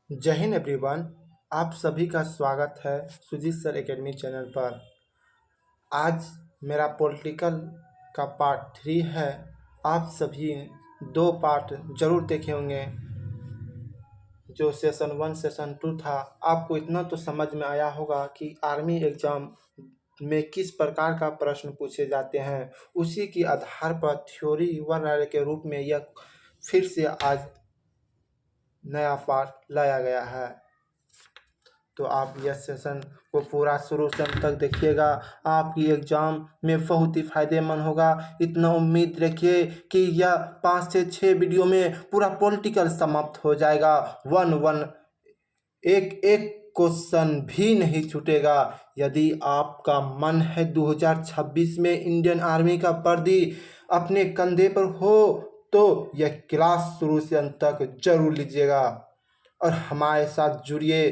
जय हिंद एवरीवन। आप सभी का स्वागत है सुजीत सर एकेडमी चैनल पर। आज मेरा पॉलिटिकल का पार्ट 3 है। आप सभी 2 पार्ट ज़रूर देखे होंगे। जो सेशन 1 सेशन 2 था, आपको इतना तो समझ में आया होगा कि आर्मी एग्ज़ाम में किस प्रकार का प्रश्न पूछे जाते हैं। उसी के आधार पर थ्योरी वर्णन के रूप में यह फिर से आज नया पार्ट लाया गया है। तो आप यह सेशन को पूरा शुरू से अंत तक देखिएगा। आपकी एग्ज़ाम में बहुत ही फायदेमंद होगा, इतना उम्मीद रखिए कि यह 5 से 6 वीडियो में पूरा पॉलिटिकल समाप्त हो जाएगा। एक एक क्वेश्चन भी नहीं छूटेगा। यदि आपका मन है 2026 में इंडियन आर्मी का वर्दी अपने कंधे पर हो तो यह क्लास शुरू से अंत तक जरूर लीजिएगा और हमारे साथ जुड़िए।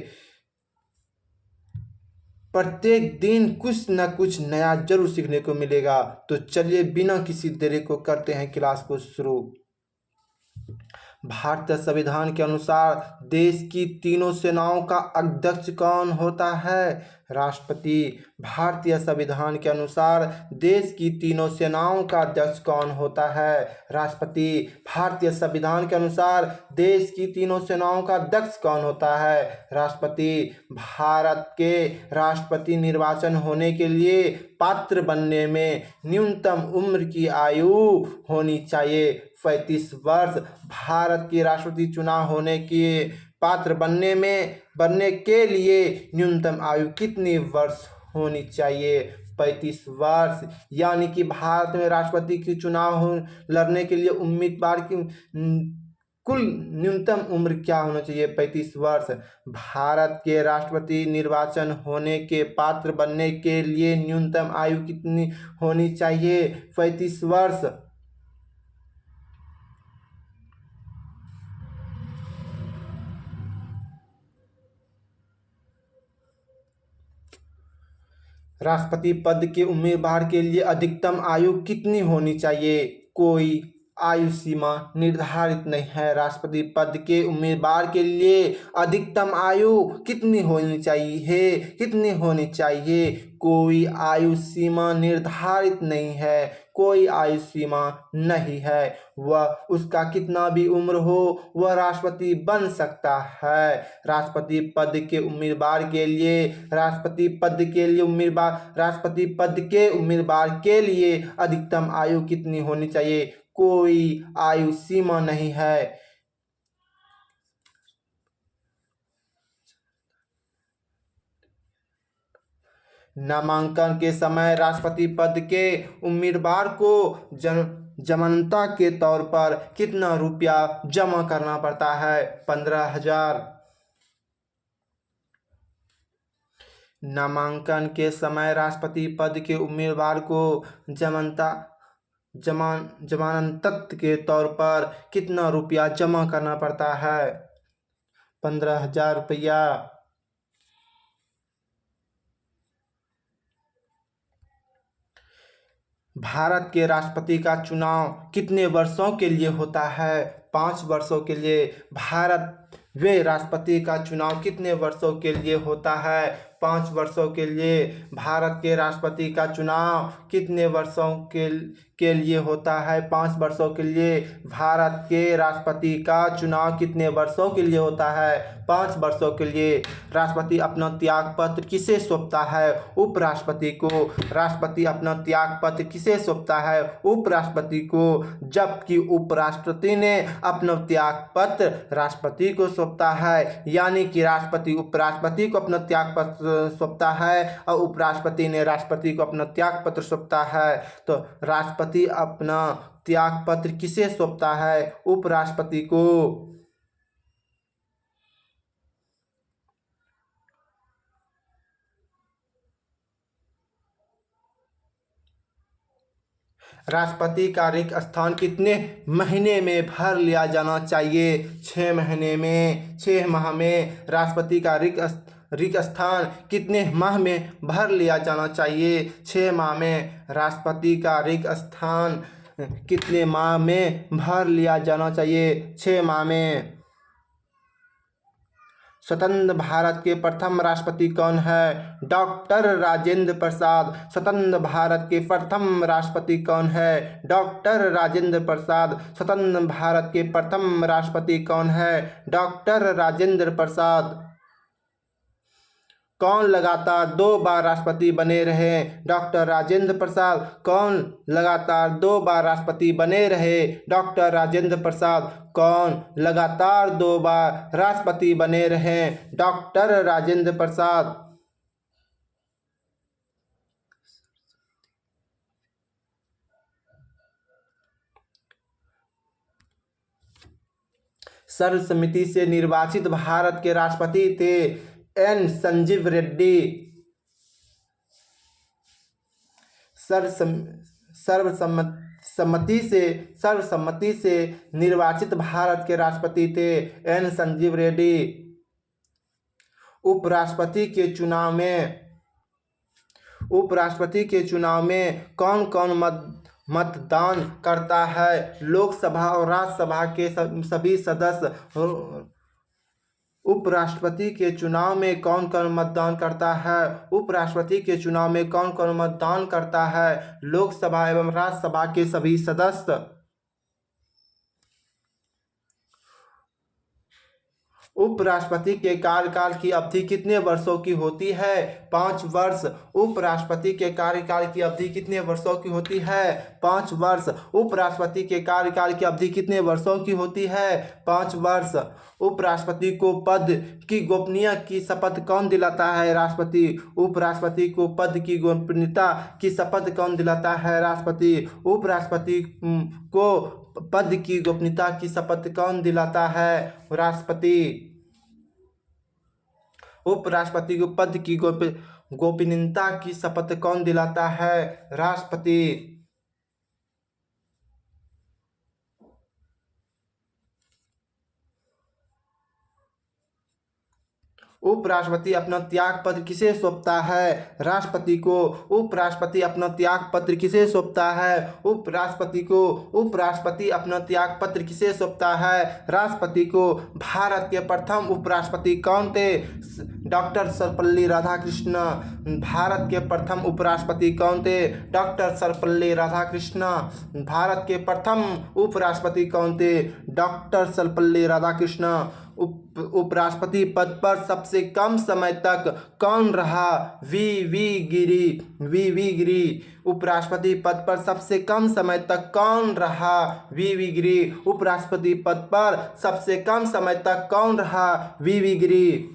प्रत्येक दिन कुछ न कुछ नया जरूर सीखने को मिलेगा। तो चलिए बिना किसी देरी को करते हैं क्लास को शुरू। भारतीय संविधान के अनुसार देश की तीनों सेनाओं का अध्यक्ष कौन होता है? राष्ट्रपति। भारतीय संविधान के अनुसार देश की तीनों सेनाओं का अध्यक्ष कौन होता है? राष्ट्रपति। भारतीय संविधान के अनुसार देश की तीनों सेनाओं का अध्यक्ष कौन होता है? राष्ट्रपति। भारत के राष्ट्रपति निर्वाचन होने के लिए पात्र बनने में न्यूनतम उम्र की आयु होनी चाहिए 35 वर्ष। भारत के राष्ट्रपति चुनाव होने के पात्र बनने के लिए न्यूनतम आयु कितनी वर्ष होनी चाहिए? 35 वर्ष। यानी कि भारत में राष्ट्रपति के चुनाव लड़ने के लिए उम्मीदवार की कुल न्यूनतम उम्र क्या होना चाहिए? 35 वर्ष। भारत के राष्ट्रपति निर्वाचन होने के पात्र बनने के लिए न्यूनतम आयु कितनी होनी चाहिए? 35 वर्ष। राष्ट्रपति पद के उम्मीदवार के लिए अधिकतम आयु कितनी होनी चाहिए? कोई आयु सीमा निर्धारित नहीं है। राष्ट्रपति पद के उम्मीदवार के लिए अधिकतम आयु कितनी होनी चाहिए? कोई आयु सीमा निर्धारित नहीं है। कोई आयु सीमा नहीं है। वह उसका कितना भी उम्र हो वह राष्ट्रपति बन सकता है। राष्ट्रपति पद के उम्मीदवार के लिए अधिकतम आयु कितनी होनी चाहिए? कोई आयु सीमा नहीं है। नामांकन के समय राष्ट्रपति पद के उम्मीदवार को जमानत के तौर पर कितना रुपया जमा करना पड़ता है? 15,000। नामांकन के समय राष्ट्रपति पद के उम्मीदवार को जमानत के तौर पर कितना रुपया जमा करना पड़ता है? 15,000 रुपया। भारत के राष्ट्रपति का चुनाव कितने वर्षों के लिए होता है? 5 वर्षों के लिए। भारत वे राष्ट्रपति का चुनाव कितने वर्षों के लिए होता है? 5 वर्षों के लिए। भारत के राष्ट्रपति का चुनाव कितने वर्षों के लिए होता है? 5 वर्षों के लिए। भारत के राष्ट्रपति का चुनाव कितने वर्षों के लिए होता है? 5 वर्षों के लिए। राष्ट्रपति अपना त्यागपत्र किसे सौंपता है? उपराष्ट्रपति को। राष्ट्रपति अपना त्यागपत्र किसे सौंपता है? उपराष्ट्रपति को। जबकि उपराष्ट्रपति ने अपना त्यागपत्र राष्ट्रपति को सौंपता है। यानी कि राष्ट्रपति उपराष्ट्रपति को अपना त्यागपत्र सौंपता है और उपराष्ट्रपति ने राष्ट्रपति को अपना त्यागपत्र सौंपता है। तो राष्ट्रपति अपना त्यागपत्र किसे सौंपता है? उपराष्ट्रपति को। राष्ट्रपति का रिक्त स्थान कितने महीने में भर लिया जाना चाहिए? 6 महीने में। 6 माह में राष्ट्रपति का रिक्त स्थान कितने माह में भर लिया जाना चाहिए? 6 माह में। राष्ट्रपति का रिक्त स्थान कितने माह में भर लिया जाना चाहिए? 6 माह में। स्वतंत्र भारत के प्रथम राष्ट्रपति कौन है? डॉक्टर राजेंद्र प्रसाद। स्वतंत्र भारत के प्रथम राष्ट्रपति कौन है? डॉक्टर राजेंद्र प्रसाद। स्वतंत्र भारत के प्रथम राष्ट्रपति कौन है? डॉक्टर राजेंद्र प्रसाद। कौन लगातार 2 बार राष्ट्रपति बने रहे? डॉक्टर राजेंद्र प्रसाद। कौन लगातार 2 बार राष्ट्रपति बने रहे? डॉक्टर राजेंद्र प्रसाद। कौन लगातार 2 बार राष्ट्रपति बने रहे? डॉक्टर राजेंद्र प्रसाद। सर्वसम्मति से निर्वाचित भारत के राष्ट्रपति थे एन संजीव रेड्डी। सर्वसम्मति से निर्वाचित भारत के राष्ट्रपति थे एन संजीव रेड्डी। उपराष्ट्रपति के चुनाव में कौन कौन मतदान करता है? लोकसभा और राज्यसभा के सभी सदस्य। उपराष्ट्रपति के चुनाव में कौन कौन मतदान करता है? उपराष्ट्रपति के चुनाव में कौन कौन मतदान करता है? लोकसभा एवं राज्यसभा के सभी सदस्य। उपराष्ट्रपति के कार्यकाल की अवधि कितने वर्षों की होती है? 5 वर्ष। उपराष्ट्रपति के कार्यकाल की अवधि कितने वर्षों की होती है? 5 वर्ष। उपराष्ट्रपति के कार्यकाल की अवधि कितने वर्षों की होती है? 5 वर्ष। उपराष्ट्रपति को पद की गोपनीयता की शपथ कौन दिलाता है? राष्ट्रपति। उपराष्ट्रपति को पद की गोपनीयता की शपथ कौन दिलाता है? राष्ट्रपति। उपराष्ट्रपति को पद की गोपनीयता की शपथ कौन दिलाता है? राष्ट्रपति। उपराष्ट्रपति को पद की गोपनीयता की शपथ कौन दिलाता है? राष्ट्रपति। उपराष्ट्रपति अपना त्याग पत्र किसे सौंपता है? राष्ट्रपति को। उपराष्ट्रपति अपना त्याग पत्र किसे सौंपता है? उपराष्ट्रपति अपना त्याग पत्र किसे सौंपता है? राष्ट्रपति को। भारत के प्रथम उपराष्ट्रपति कौन थे? डॉक्टर सर्वपल्ली राधाकृष्ण। भारत के प्रथम उपराष्ट्रपति कौन थे? डॉक्टर सर्वपल्ली राधाकृष्ण। भारत के प्रथम उपराष्ट्रपति कौन थे? डॉक्टर सर्वपल्ली राधाकृष्ण। उपराष्ट्रपति पद पर सबसे कम समय तक कौन रहा? वी गिरी। उपराष्ट्रपति पद पर सबसे कम समय तक कौन रहा? वी गिरी। उपराष्ट्रपति पद पर सबसे कम समय तक कौन रहा? वी गिरी।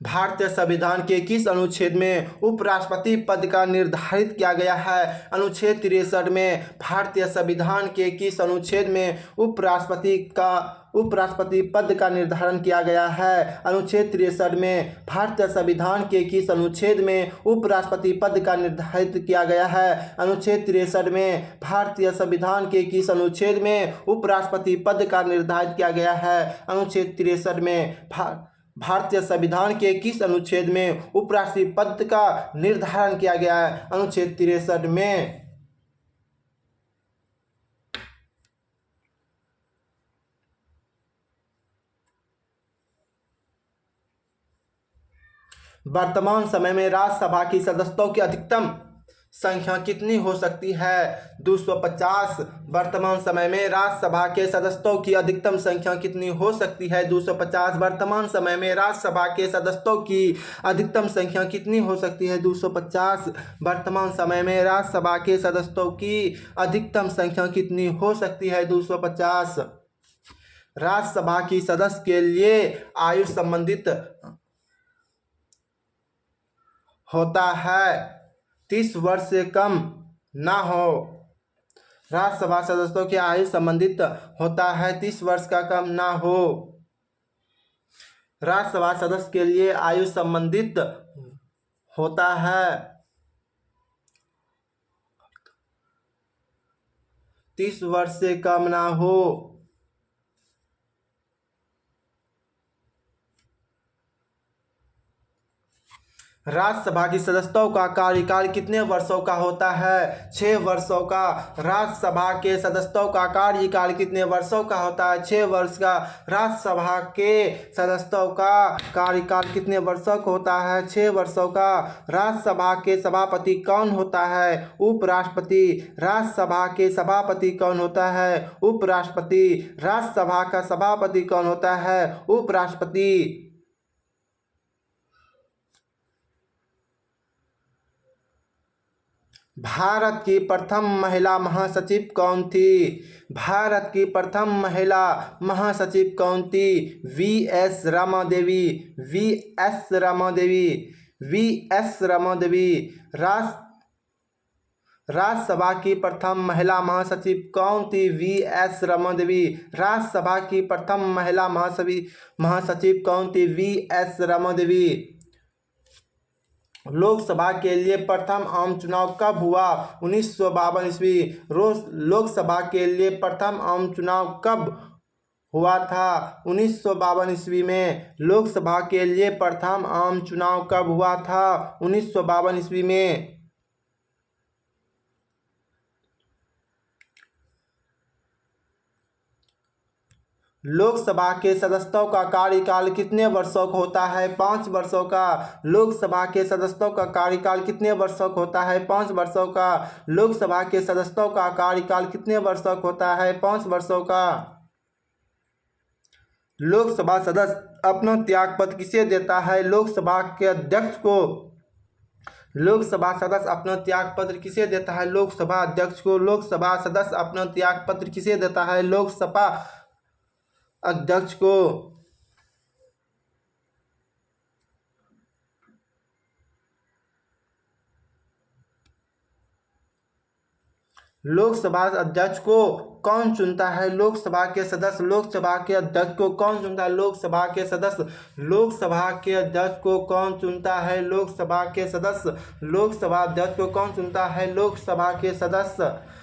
भारतीय संविधान के किस अनुच्छेद में उपराष्ट्रपति पद का निर्धारित किया गया है? अनुच्छेद 63 में। भारतीय संविधान के किस अनुच्छेद में उपराष्ट्रपति पद का निर्धारण किया गया है? अनुच्छेद 63 में। भारतीय संविधान के किस अनुच्छेद में उपराष्ट्रपति पद का निर्धारित किया गया है? अनुच्छेद 63 में। भारतीय संविधान के किस अनुच्छेद में उपराष्ट्रपति पद का निर्धारित किया गया है? अनुच्छेद 63 में। भारतीय संविधान के किस अनुच्छेद में उपराष्ट्रपति पद का निर्धारण किया गया है? अनुच्छेद 63 में। वर्तमान समय में राज्यसभा की सदस्यों की अधिकतम संख्या कितनी हो सकती है? 250। वर्तमान समय में राज्यसभा के सदस्यों की अधिकतम संख्या कितनी हो सकती है? 250। वर्तमान समय में राज्यसभा के सदस्यों की अधिकतम संख्या कितनी हो सकती है? 250। वर्तमान समय में राज्यसभा के सदस्यों की अधिकतम संख्या कितनी हो सकती है? 250। राज्यसभा की सदस्य के लिए आयु संबंधित होता है 30 वर्ष से कम ना हो। राज्यसभा सदस्यों की आयु संबंधित होता है 30 वर्ष का कम ना हो। राज्यसभा सदस्य के लिए आयु संबंधित होता है 30 वर्ष से कम ना हो। राज्यसभा की सदस्यों का कार्यकाल कितने वर्षों का होता है? 6 वर्षों का। राज्यसभा के सदस्यों का कार्यकाल कितने वर्षों का होता है? 6 वर्ष का। राज्यसभा के सदस्यों का कार्यकाल कितने वर्षों का होता है? 6 वर्षों का। राज्यसभा के सभापति कौन होता है? उपराष्ट्रपति। राज्यसभा के सभापति कौन होता है? उपराष्ट्रपति। राज्यसभा का सभापति कौन होता है? उपराष्ट्रपति। भारत की प्रथम महिला महासचिव कौन थी? भारत की प्रथम महिला महासचिव कौन थी? VS. Ramadevi. VS. Ramadevi. VS. Ramadevi. Rajya Sabha की प्रथम महिला महासचिव कौन थी? वी.एस. रमादेवी। राज्यसभा की प्रथम महिला महासचिव कौन थी? वी.एस. रमादेवी। लोकसभा के लिए प्रथम आम चुनाव कब हुआ? 1952 ईस्वी। लोकसभा के लिए प्रथम आम चुनाव कब हुआ था? 1952 ईस्वी में। लोकसभा के लिए प्रथम आम चुनाव कब हुआ था? 1952 ईस्वी में। लोकसभा के सदस्यों का कार्यकाल कितने वर्षों का होता है? 5 वर्षों का। लोकसभा के सदस्यों का कार्यकाल कितने वर्षों का होता है? 5 वर्षों का। लोकसभा के सदस्यों का कार्यकाल कितने वर्षों का होता है? 5 वर्षों का। लोकसभा सदस्य अपना त्यागपत्र किसे देता है? लोकसभा के अध्यक्ष को। लोकसभा सदस्य अपना त्यागपत्र किसे देता है? लोकसभा अध्यक्ष को। लोकसभा सदस्य अपना त्यागपत्र किसे देता है? लोकसभा अध्यक्ष को। लोकसभा अध्यक्ष को कौन चुनता है? लोकसभा के सदस्य। लोकसभा के अध्यक्ष को कौन चुनता है? लोकसभा के सदस्य। लोकसभा के अध्यक्ष को कौन चुनता है? लोकसभा के सदस्य। लोकसभा अध्यक्ष को कौन चुनता है? लोकसभा के सदस्य।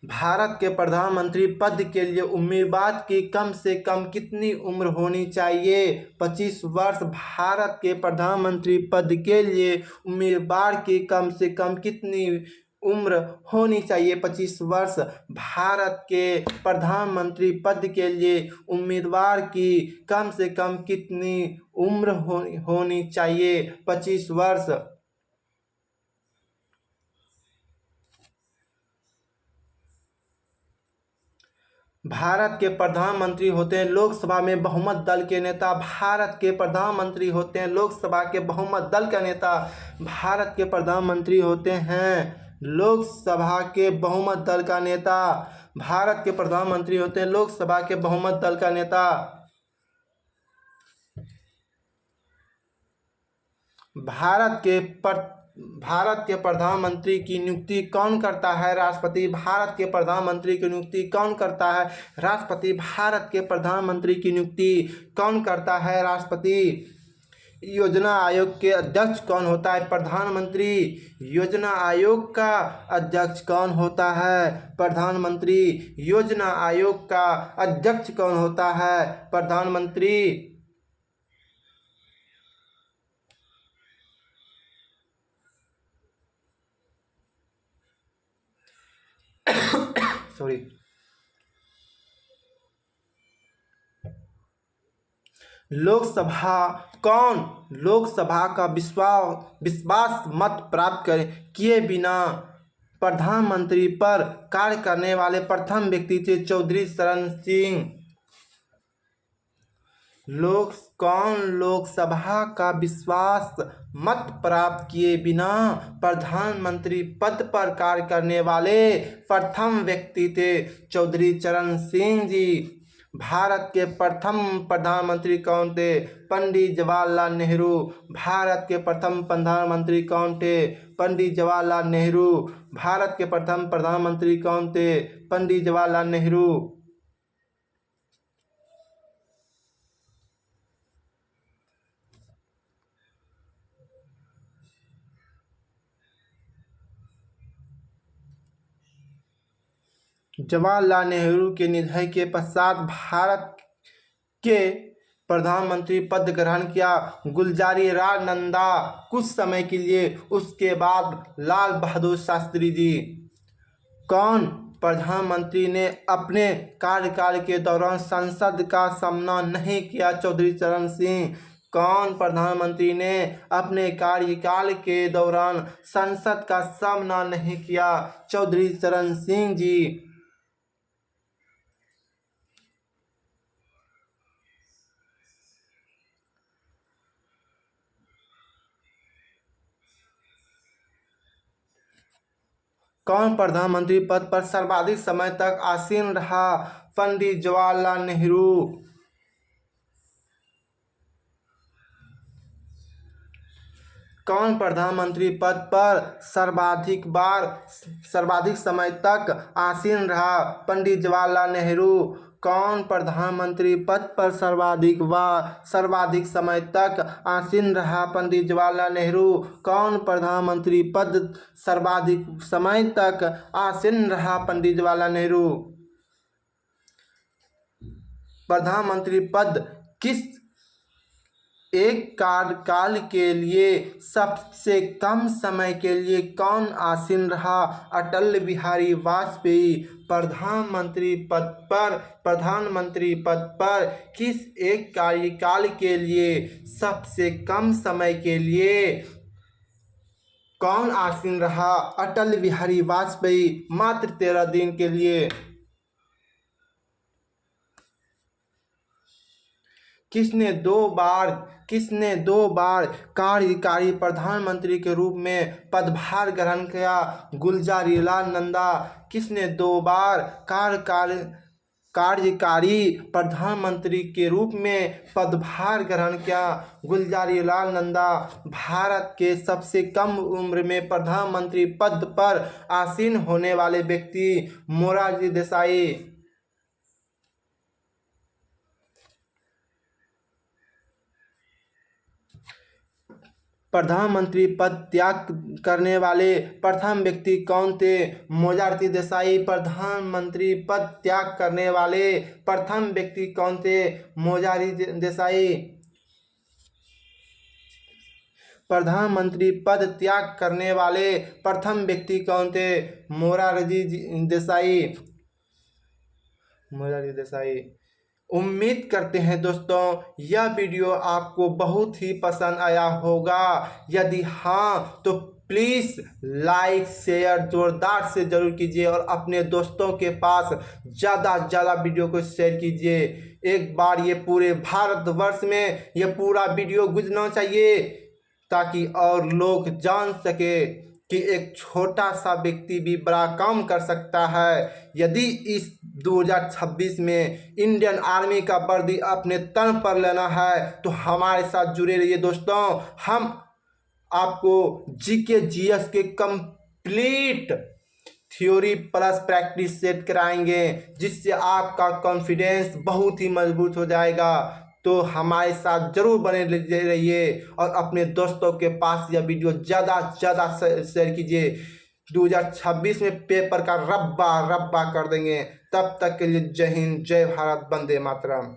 भारत के प्रधानमंत्री पद के लिए उम्मीदवार की कम से कम कितनी उम्र होनी चाहिए? 25 वर्ष। भारत के प्रधानमंत्री पद के लिए उम्मीदवार की कम से कम कितनी उम्र होनी चाहिए? 25 वर्ष। भारत के प्रधानमंत्री पद के लिए उम्मीदवार की कम से कम कितनी उम्र होनी चाहिए? 25 वर्ष। भारत के प्रधानमंत्री होते हैं लोकसभा में बहुमत दल के नेता। भारत के प्रधानमंत्री होते हैं लोकसभा के बहुमत दल का नेता। भारत के प्रधानमंत्री होते हैं लोकसभा के बहुमत दल का नेता। भारत के प्रधानमंत्री होते हैं लोकसभा के बहुमत दल का नेता। भारत के प्रधानमंत्री की नियुक्ति कौन करता है? राष्ट्रपति। भारत के प्रधानमंत्री की नियुक्ति कौन करता है? राष्ट्रपति। भारत के प्रधानमंत्री की नियुक्ति कौन करता है? राष्ट्रपति। योजना आयोग के अध्यक्ष कौन होता है? प्रधानमंत्री। योजना आयोग का अध्यक्ष कौन होता है? प्रधानमंत्री। योजना आयोग का अध्यक्ष कौन होता है? प्रधानमंत्री। सॉरी। लोकसभा का विश्वास मत प्राप्त किए बिना प्रधानमंत्री पर कार्य करने वाले प्रथम व्यक्ति थे चौधरी चरण सिंह। लोकसभा का विश्वास मत प्राप्त किए बिना प्रधानमंत्री पद पर कार्य करने वाले प्रथम व्यक्ति थे चौधरी चरण सिंह जी। भारत के प्रथम प्रधानमंत्री कौन थे? पंडित जवाहरलाल नेहरू। भारत के प्रथम प्रधानमंत्री कौन थे? पंडित जवाहरलाल नेहरू। भारत के प्रथम प्रधानमंत्री कौन थे? पंडित जवाहरलाल नेहरू। जवाहरलाल नेहरू के निधन के पश्चात भारत के प्रधानमंत्री पद ग्रहण किया? गुलजारी लाल नंदा कुछ समय के लिए, उसके बाद लाल बहादुर शास्त्री जी। कौन प्रधानमंत्री ने अपने कार्यकाल के दौरान संसद का सामना नहीं किया? चौधरी चरण सिंह। कौन प्रधानमंत्री ने अपने कार्यकाल के दौरान संसद का सामना नहीं किया? चौधरी चरण सिंह जी। कौन प्रधानमंत्री पद पर सर्वाधिक समय तक आसीन रहा? पंडित जवाहरलाल नेहरू। कौन प्रधानमंत्री पद पर सर्वाधिक समय तक आसीन रहा? पंडित जवाहरलाल नेहरू। कौन प्रधानमंत्री पद पर सर्वाधिक समय तक आसीन रहा? पंडित जवाहरलाल नेहरू। कौन प्रधानमंत्री पद सर्वाधिक समय तक आसीन रहा? पंडित जवाहरलाल नेहरू। प्रधानमंत्री पद किस एक कार्यकाल के लिए सबसे कम समय के लिए कौन आसीन रहा? अटल बिहारी वाजपेयी। प्रधानमंत्री पद पर किस एक कार्यकाल के लिए सबसे कम समय के लिए कौन आसीन रहा? अटल बिहारी वाजपेयी, मात्र 13 दिन के लिए। किसने दो बार कार्यकारी प्रधानमंत्री के रूप में पदभार ग्रहण किया? गुलजारी लाल नंदा। किसने 2 बार कार्यकारी प्रधानमंत्री के रूप में पदभार ग्रहण किया? गुलजारी लाल नंदा। भारत के सबसे कम उम्र में प्रधानमंत्री पद पर आसीन होने वाले व्यक्ति? मोरारजी देसाई। प्रधानमंत्री पद त्याग करने वाले प्रथम व्यक्ति कौन थे? मोरारजी देसाई। प्रधानमंत्री पद त्याग करने वाले प्रथम व्यक्ति कौन थे? मोरारजी देसाई। प्रधानमंत्री पद त्याग करने वाले प्रथम व्यक्ति कौन थे? मोरारजी देसाई। उम्मीद करते हैं दोस्तों यह वीडियो आपको बहुत ही पसंद आया होगा। यदि हाँ तो प्लीज़ लाइक शेयर जोरदार से ज़रूर कीजिए और अपने दोस्तों के पास ज़्यादा से ज़्यादा वीडियो को शेयर कीजिए। एक बार ये पूरे भारतवर्ष में ये पूरा वीडियो गुजरना चाहिए ताकि और लोग जान सके कि एक छोटा सा व्यक्ति भी बड़ा काम कर सकता है। यदि इस 2026 में इंडियन आर्मी का वर्दी अपने तन पर लेना है तो हमारे साथ जुड़े रहिए दोस्तों। हम आपको जीके जीएस के complete theory plus practice set कराएंगे जिससे आपका कॉन्फिडेंस बहुत ही मजबूत हो जाएगा। तो हमारे साथ जरूर बने रहिए और अपने दोस्तों के पास यह वीडियो ज़्यादा से ज़्यादा शेयर कीजिए। 2026 में पेपर का रब्बा कर देंगे। तब तक के लिए जय हिंद, जय भारत, वंदे मातरम।